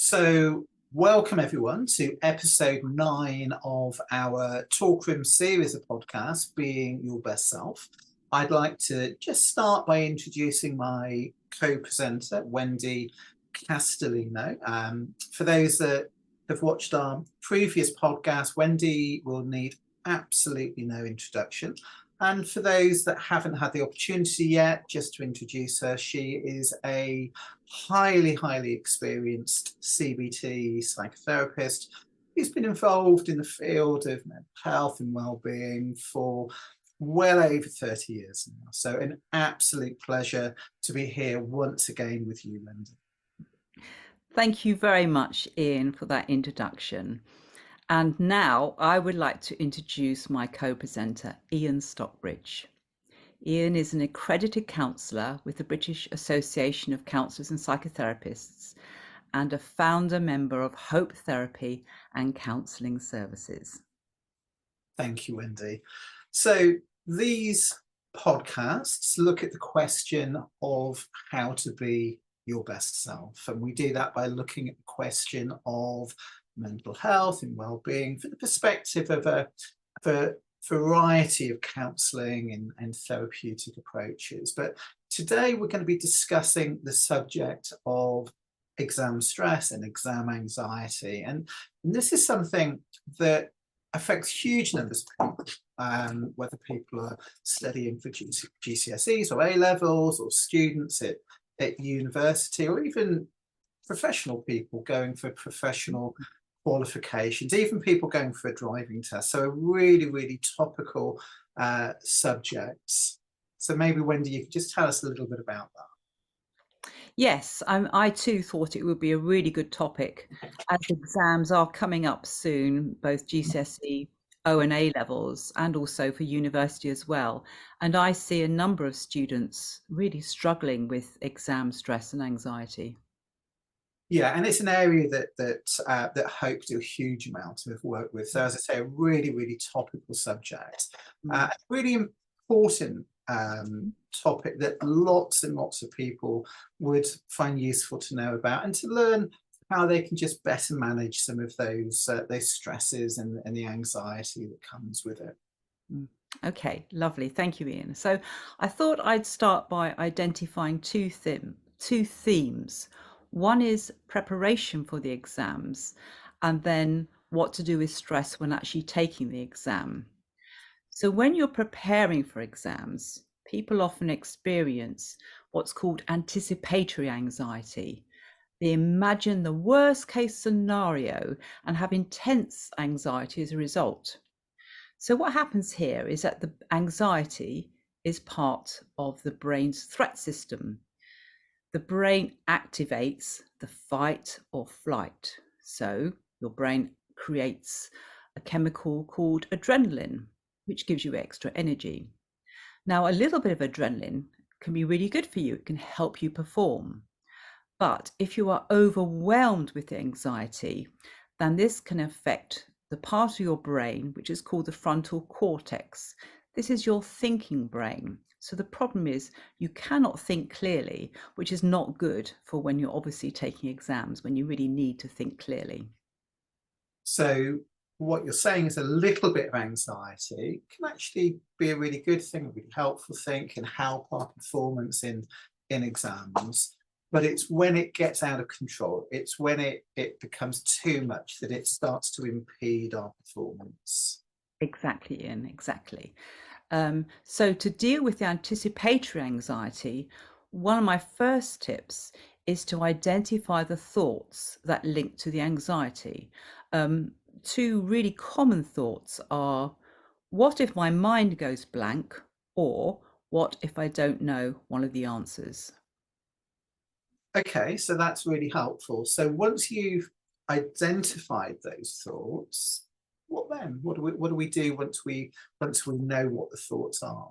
So, welcome everyone to episode 9 of our Talkroom series of podcasts, Being Your Best Self. I'd like to just start by introducing my co-presenter, Wendy Castelino. For those that have watched our previous podcast, Wendy will need absolutely no introduction. And for those that haven't had the opportunity yet, just to introduce her, she is a highly experienced CBT psychotherapist who's been involved in the field of mental health and wellbeing for well over 30 years now. So an absolute pleasure to be here once again with you, Wendy. Thank you very much, Ian, for that introduction. And now I would like to introduce my co-presenter, Ian Stockbridge. Ian is an accredited counsellor with the British Association of Counsellors and Psychotherapists and a founder member of Hope Therapy and Counselling Services. Thank you, Wendy. So these podcasts look at the question of how to be your best self. And we do that by looking at the question of mental health and well-being from the perspective of a variety of counselling and therapeutic approaches. But today we're going to be discussing the subject of exam stress and exam anxiety. And this is something that affects huge numbers of people, whether people are studying for GCSEs or A-levels, or students at university, or even professional people going for professional qualifications, even people going for a driving test. So a really topical subjects. So maybe, Wendy, you could just tell us a little bit about that. Yes, I too thought it would be a really good topic as exams are coming up soon, both GCSE, O and A levels, and also for university as well. And I see a number of students really struggling with exam stress and anxiety. Yeah, and it's an area that Hope do a huge amount of work with. So as I say, a really topical subject, really important topic that lots and lots of people would find useful to know about, and to learn how they can just better manage some of those stresses and the anxiety that comes with it. Okay, lovely. Thank you, Ian. So I thought I'd start by identifying two themes. One is preparation for the exams, and then what to do with stress when actually taking the exam. So when you're preparing for exams, people often experience what's called anticipatory anxiety. They imagine the worst case scenario and have intense anxiety as a result. So what happens here is that the anxiety is part of the brain's threat system. The brain activates the fight or flight. So your brain creates a chemical called adrenaline, which gives you extra energy. Now, a little bit of adrenaline can be really good for you. It can help you perform. But if you are overwhelmed with anxiety, then this can affect the part of your brain, which is called the frontal cortex. This is your thinking brain. So the problem is you cannot think clearly, which is not good for when you're obviously taking exams, when you really need to think clearly. So what you're saying is a little bit of anxiety can actually be a really good thing, a really helpful thing, can help our performance in exams. But it's when it gets out of control, it's when it becomes too much that it starts to impede our performance. Exactly, Ian, exactly. So to deal with the anticipatory anxiety, one of my first tips is to identify the thoughts that link to the anxiety. Two really common thoughts are, what if my mind goes blank? Or what if I don't know one of the answers? Okay, so that's really helpful. So once you've identified those thoughts, what then? What do we do once we know what the thoughts are?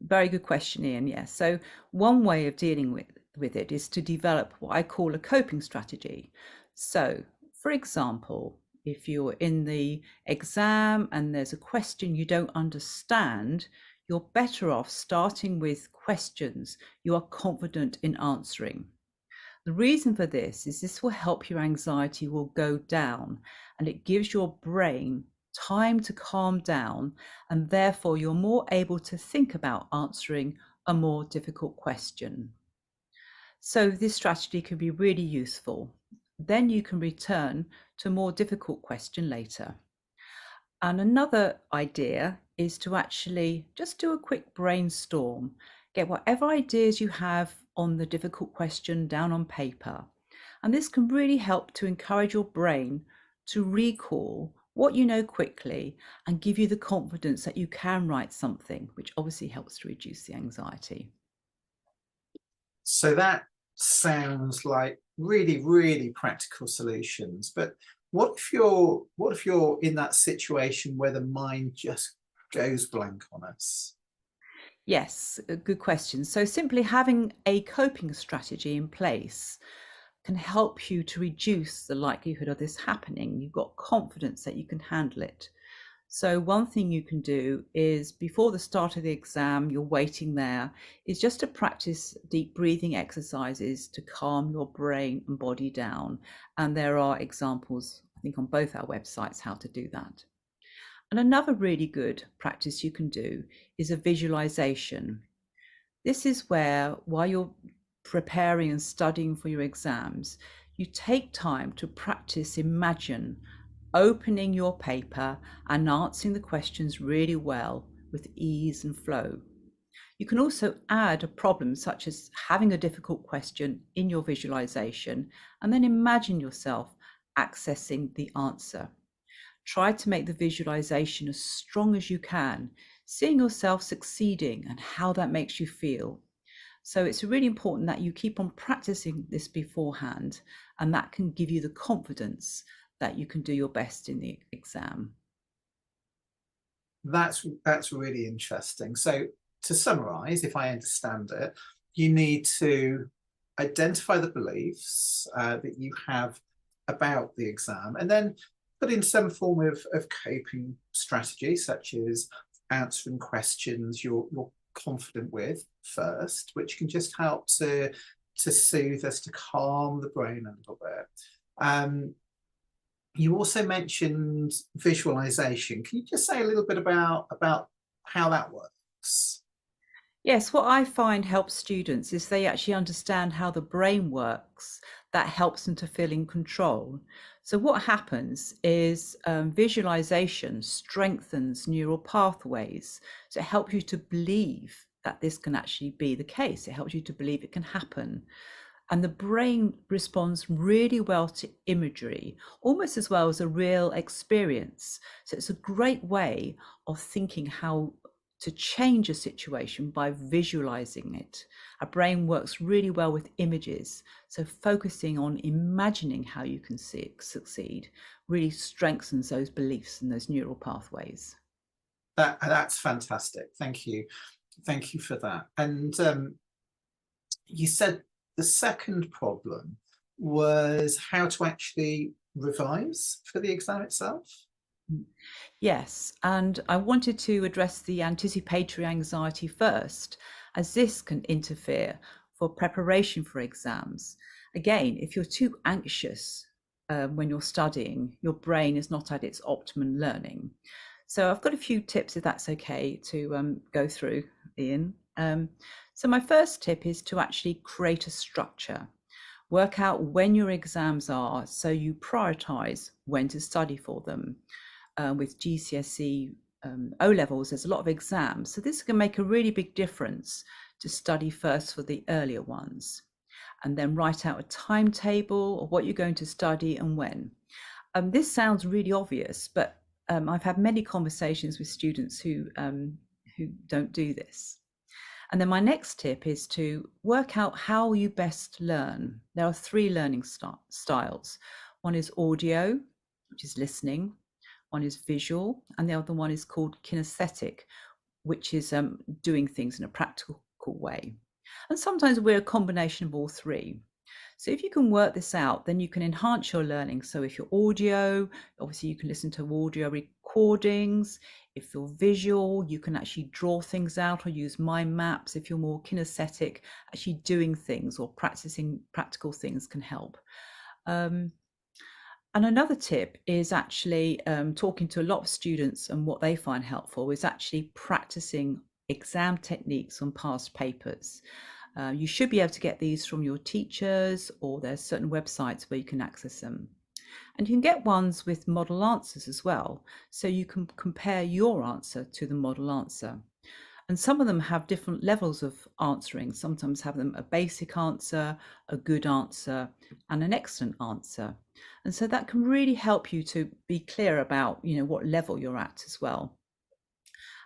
Very good question, Ian. Yes. So one way of dealing with it is to develop what I call a coping strategy. So, for example, if you're in the exam and there's a question you don't understand, you're better off starting with questions you are confident in answering. The reason for this is this will help your anxiety will go down, and it gives your brain time to calm down, and therefore you're more able to think about answering a more difficult question. So this strategy can be really useful. Then you can return to a more difficult question later. And another idea is to actually just do a quick brainstorm, get whatever ideas you have on the difficult question down on paper. And this can really help to encourage your brain to recall what you know quickly and give you the confidence that you can write something, which obviously helps to reduce the anxiety. So that sounds like really, really practical solutions. But what if you're in that situation where the mind just goes blank on us? Yes, a good question. So simply having a coping strategy in place can help you to reduce the likelihood of this happening. You've got confidence that you can handle it. So one thing you can do is before the start of the exam, you're waiting there, is just to practice deep breathing exercises to calm your brain and body down. And there are examples, I think, on both our websites how to do that. And another really good practice you can do is a visualization. This is where, while you're preparing and studying for your exams, you take time to practice imagine opening your paper and answering the questions really well with ease and flow. You can also add a problem such as having a difficult question in your visualization and then imagine yourself accessing the answer. Try to make the visualization as strong as you can, seeing yourself succeeding and how that makes you feel. So it's really important that you keep on practicing this beforehand, and that can give you the confidence that you can do your best in the exam. That's really interesting. So to summarize, if I understand it, you need to identify the beliefs that you have about the exam, and then put in some form of coping strategy, such as answering questions you're confident with first, which can just help to soothe us, to calm the brain a little bit. You also mentioned visualization. Can you just say a little bit about how that works? Yes, what I find helps students is they actually understand how the brain works. That helps them to feel in control. So what happens is visualization strengthens neural pathways. So it helps you to believe that this can actually be the case. It helps you to believe it can happen. And the brain responds really well to imagery, almost as well as a real experience. So it's a great way of thinking how to change a situation by visualizing it. Our brain works really well with images. So focusing on imagining how you can succeed really strengthens those beliefs and those neural pathways. That's fantastic. Thank you. Thank you for that. And you said the second problem was how to actually revise for the exam itself. Yes, and I wanted to address the anticipatory anxiety first, as this can interfere for preparation for exams. Again, if you're too anxious when you're studying, your brain is not at its optimum learning. So I've got a few tips, if that's okay, to go through, Ian. So my first tip is to actually create a structure. Work out when your exams are so you prioritize when to study for them. With GCSE O levels, there's a lot of exams. So this can make a really big difference to study first for the earlier ones, and then write out a timetable of what you're going to study and when. This sounds really obvious, but I've had many conversations with students who don't do this. And then my next tip is to work out how you best learn. There are three learning styles. One is audio, which is listening. One is visual, and the other one is called kinesthetic, which is doing things in a practical way. And sometimes we're a combination of all three. So if you can work this out, then you can enhance your learning. So if you're audio, obviously you can listen to audio recordings. If you're visual, you can actually draw things out or use mind maps. If you're more kinesthetic, actually doing things or practicing practical things can help. And another tip is actually talking to a lot of students, and what they find helpful is actually practicing exam techniques on past papers. You should be able to get these from your teachers, or there's certain websites where you can access them. And you can get ones with model answers as well. So you can compare your answer to the model answer. And some of them have different levels of answering. Sometimes have them a basic answer, a good answer, and an excellent answer. And so that can really help you to be clear about, what level you're at as well.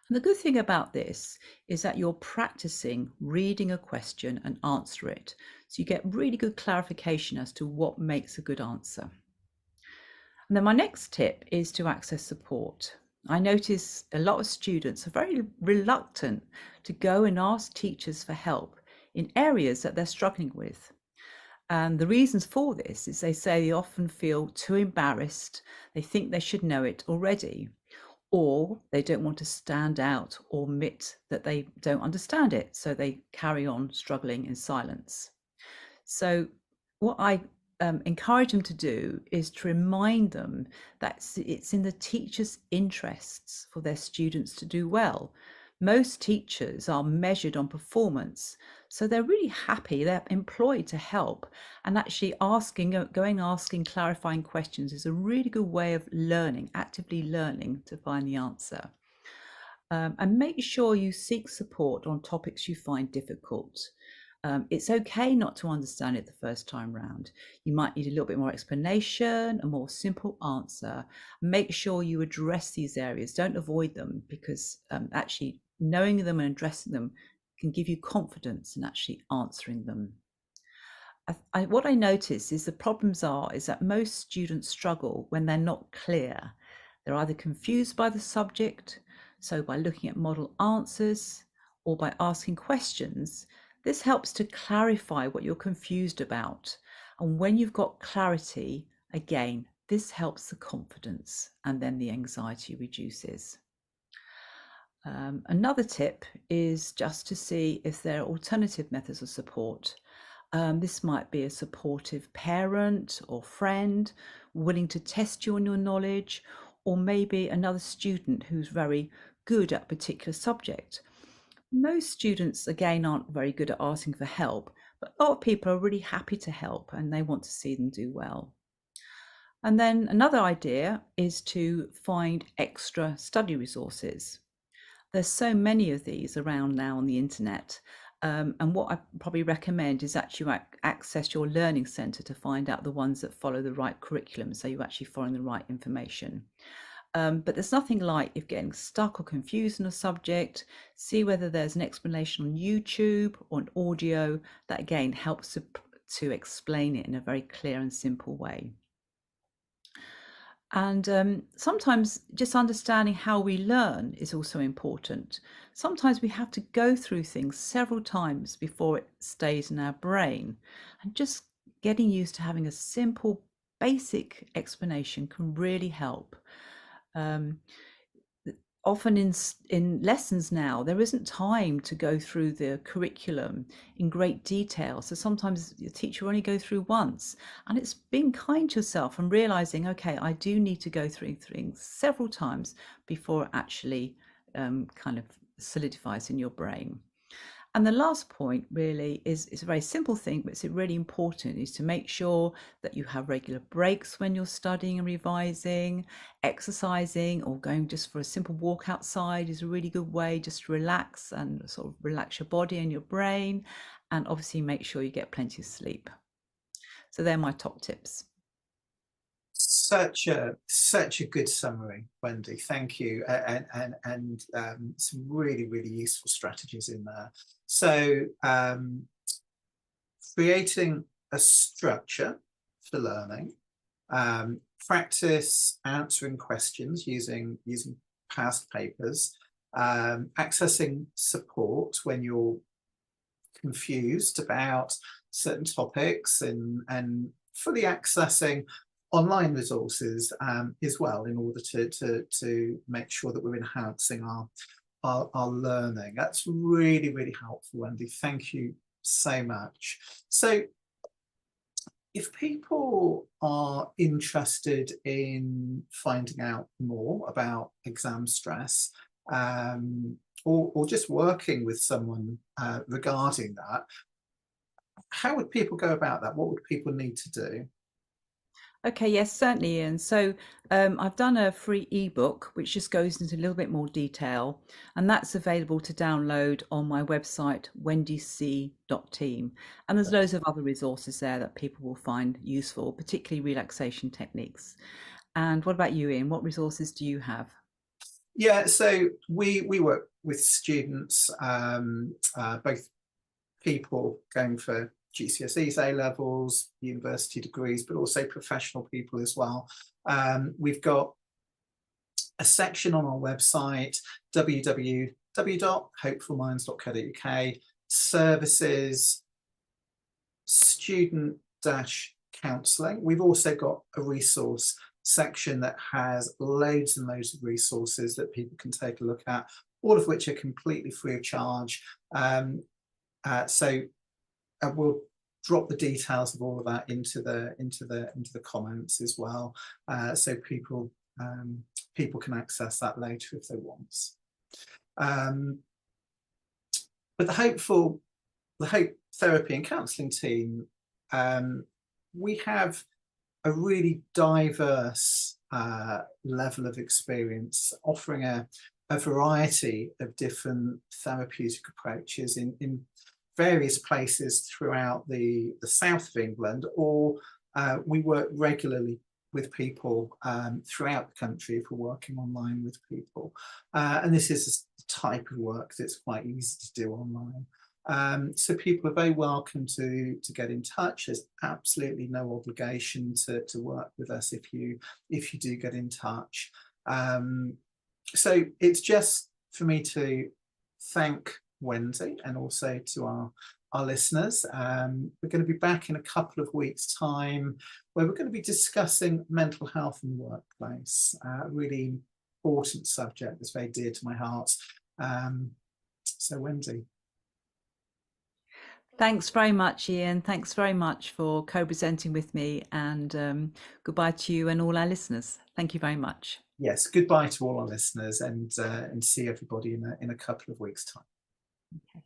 And the good thing about this is that you're practicing reading a question and answer it. So you get really good clarification as to what makes a good answer. And then my next tip is to access support. I notice a lot of students are very reluctant to go and ask teachers for help in areas that they're struggling with. And the reasons for this is they say they often feel too embarrassed. They think they should know it already, or they don't want to stand out or admit that they don't understand it. So they carry on struggling in silence. So what I encourage them to do is to remind them that it's in the teacher's interests for their students to do well. Most teachers are measured on performance, so they're really happy, they're employed to help, and actually asking clarifying questions is a really good way of learning, actively learning to find the answer. And make sure you seek support on topics you find difficult. It's okay not to understand it the first time round. You might need a little bit more explanation, a more simple answer. Make sure you address these areas. Don't avoid them, because actually knowing them and addressing them can give you confidence in actually answering them. What I notice is the problems is that most students struggle when they're not clear. They're either confused by the subject, so by looking at model answers, or by asking questions. This helps to clarify what you're confused about. And when you've got clarity, again, this helps the confidence, and then the anxiety reduces. Another tip is just to see if there are alternative methods of support. This might be a supportive parent or friend willing to test you on your knowledge, or maybe another student who's very good at a particular subject. Most students, again, aren't very good at asking for help, but a lot of people are really happy to help and they want to see them do well. And then another idea is to find extra study resources. There's so many of these around now on the internet. And what I probably recommend is actually access your learning centre to find out the ones that follow the right curriculum, so you're actually following the right information. But there's nothing like, if getting stuck or confused in a subject, see whether there's an explanation on YouTube or an audio that again helps to explain it in a very clear and simple way. And sometimes just understanding how we learn is also important. Sometimes we have to go through things several times before it stays in our brain. And just getting used to having a simple, basic explanation can really help. Often in lessons now, there isn't time to go through the curriculum in great detail. So sometimes the teacher will only go through once, and it's being kind to yourself and realizing, okay, I do need to go through things several times before it actually kind of solidifies in your brain. And the last point really is a very simple thing, but it's really important, is to make sure that you have regular breaks when you're studying and revising. Exercising or going just for a simple walk outside is a really good way just to relax and sort of relax your body and your brain. And obviously make sure you get plenty of sleep. So they're my top tips. Such a good summary, Wendy. Thank you, and some really useful strategies in there. So creating a structure for learning, practice answering questions using past papers, accessing support when you're confused about certain topics and fully accessing online resources as well, in order to make sure that we're enhancing our learning. That's really, really helpful, Wendy. Thank you so much. So if people are interested in finding out more about exam stress, or just working with someone regarding that, how would people go about that? What would people need to do? Okay, yes, certainly, Ian. So I've done a free ebook which just goes into a little bit more detail, and that's available to download on my website, wendyc.team. And there's loads of other resources there that people will find useful, particularly relaxation techniques. And what about you, Ian? What resources do you have? Yeah, so we work with students, both people going for GCSEs, A levels, university degrees, but also professional people as well. We've got a section on our website, www.hopefulminds.co.uk, services, student-counselling. We've also got a resource section that has loads and loads of resources that people can take a look at, all of which are completely free of charge. So we'll drop the details of all of that into the comments as well, so people can access that later if they want. But the Hope Therapy and Counselling team, we have a really diverse level of experience, offering a variety of different therapeutic approaches in various places throughout the south of England, or we work regularly with people throughout the country if we're working online with people. And this is the type of work that's quite easy to do online. So people are very welcome to get in touch. There's absolutely no obligation to work with us if you do get in touch. So it's just for me to thank Wendy and also to our listeners. We're going to be back in a couple of weeks' time, where we're going to be discussing mental health in the workplace, a really important subject that's very dear to my heart. So Wendy. Thanks very much, Ian. Thanks very much for co-presenting with me, and goodbye to you and all our listeners. Thank you very much. Yes, goodbye to all our listeners, and see everybody in a couple of weeks' time. Okay.